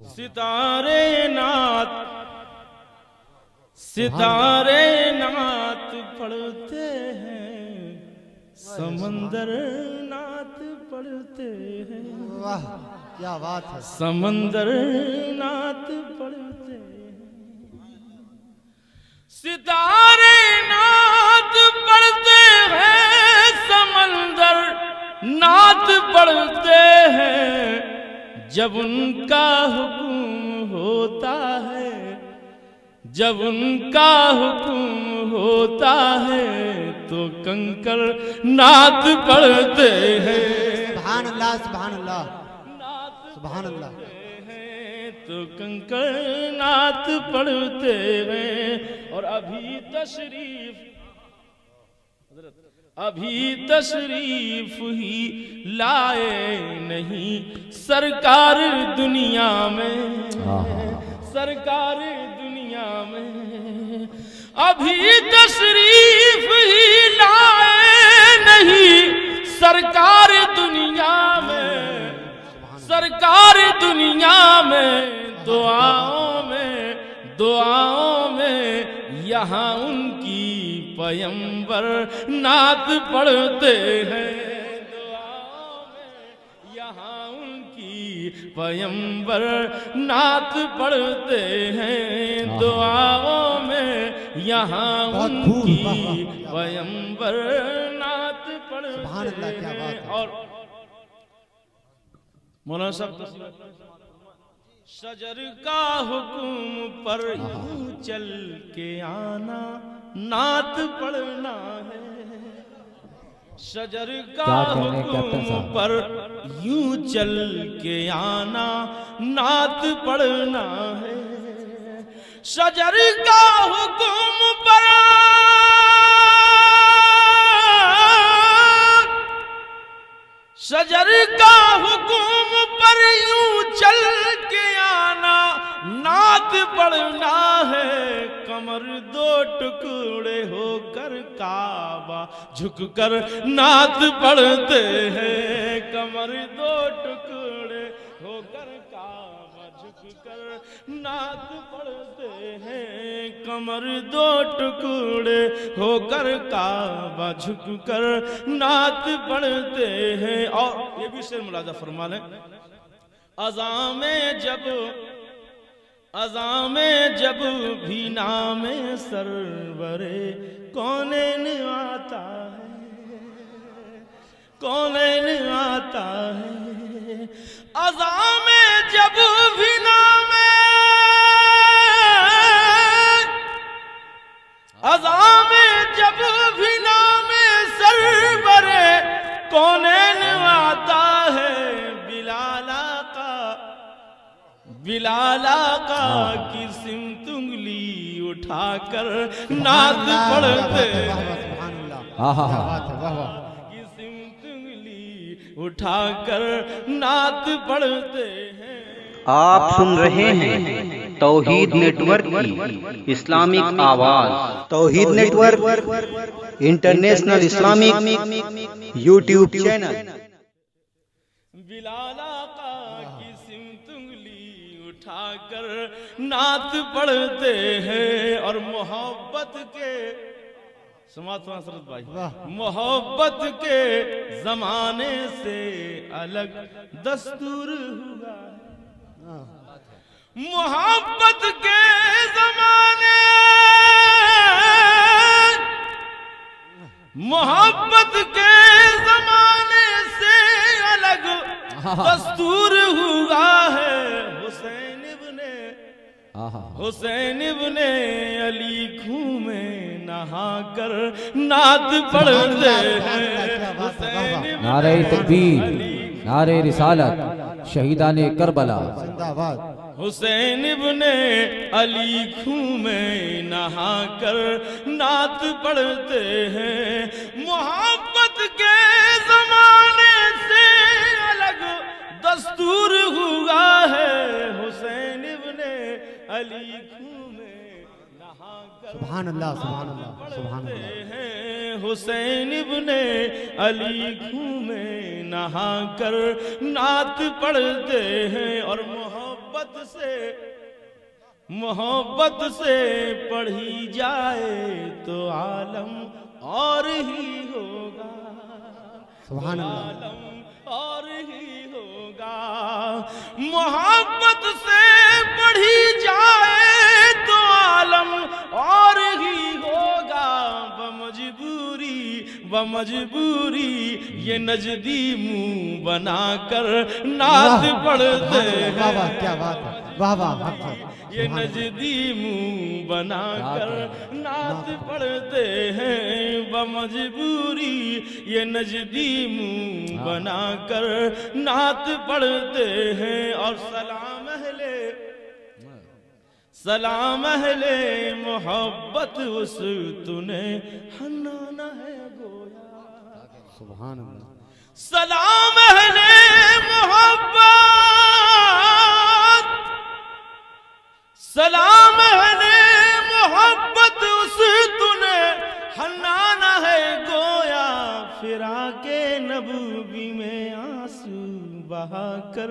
सितारे नात पढ़ते हैं, समंदर नात पढ़ते हैं। वाह क्या बात है। समंदर नात पढ़ते हैं, सितारे नात पढ़ते हैं, समंदर नात पढ़ते हैं। जब उनका हुक्म होता है, जब उनका हुक्म होता है, तो कंकर नात पढ़ते हैं। सुभान अल्लाह सुभान अल्लाह सुभान अल्लाह। तो कंकर नात पढ़ते हैं। और अभी तशरीफ ही लाए नहीं सरकार दुनिया में, सरकार दुनिया में। अभी तशरीफ ही लाए नहीं सरकार दुनिया में, सरकार दुनिया में। दुआओं में यहाँ उनकी पैगंबर नात पढ़ते हैं। दुआओं में यहाँ उनकी पैगंबर नात पढ़ते हैं। दुआओं में यहाँ उनकी पैगंबर नात पढ़ते हैं। और मौलाना साहब शजर का हुक्म पर यूं चल के आना नात पढ़ना है। शजर का हुक्म पर यूं चल के आना नात पढ़ना है। शजर का हुक्म पर शजर का हुक्म पर यूं चल के आना नात पढ़ना है। कमर दो टुकड़े होकर काबा झुककर नात पढ़ते हैं। कमर दो टुकड़े होकर काबा झुककर नात पढ़ते हैं। कमर दो टुकड़े होकर काबा झुककर नात पढ़ते हैं। और ये भी शेर मुलाजा फरमा लें। अज़ां में जब भी नामे सरवरे कौनैन आता है, कौनैन आता है। अज़ां में जब भी अज़ां में जब भी नामे सरवरे कौनैन आता है। बिलाल आका की सिमत उंगली उठाकर नात पढ़ते हैं। की सिमत उंगली उठाकर नात पढ़ते हैं। आप सुन रहे हैं तौहीद नेटवर्क की इस्लामिक आवाज। Tauheed network international Islamic YouTube channel. Bilal आका की सिमत उंगली उठाकर नात पढ़ते हैं। और मोहब्बत के सरत भाई, मोहब्बत के जमाने से अलग दस्तूर हुआ है। मोहब्बत के जमाने से अलग दस्तूर हुआ है। हुसैन इब्ने अली खूह में नहाकर नात पढ़ते हैं। नारे तकबीर, नारे रिसालत, शहीदाने करबला जिंदाबाद। हुसैन इब्ने अली खूह में नहाकर नात पढ़ते हैं। मोहब्बत के जमाने से अलग दस्तूर हुआ है। हुसैन इब्ने अली खूह में नहाकर सुभान अल्लाह सुभान अल्लाह सुभान अल्लाह। हुसैन इब्ने अली खूह में नहाकर नात पढ़ते हैं। और मोहब्बत मोहब्बत से पढ़ी जाए तो आलम और ही होगा, सुभान अल्लाह। आलम और ही होगा। मोहब्बत से पढ़ी जाए तो आलम और ही होगा। बमजबूरी ये नजदी मुंह बनाकर नात पढ़ते हैं। वाह वाह, क्या बात है, वाह वाह। ये नजदी मुंह बनाकर नात पढ़ते हैं। बमजबूरी ये नजदी मुंह बनाकर नात पढ़ते हैं। और सलाम अहले मोहब्बत उस तूने हन्नाना है गोया। सुभान अल्लाह। सलाम अहले मोहब्बत, सलाम अहले मोहब्बत उस तूने हन्नाना है गोया। फिरा के नबूबी में आंसू बहाकर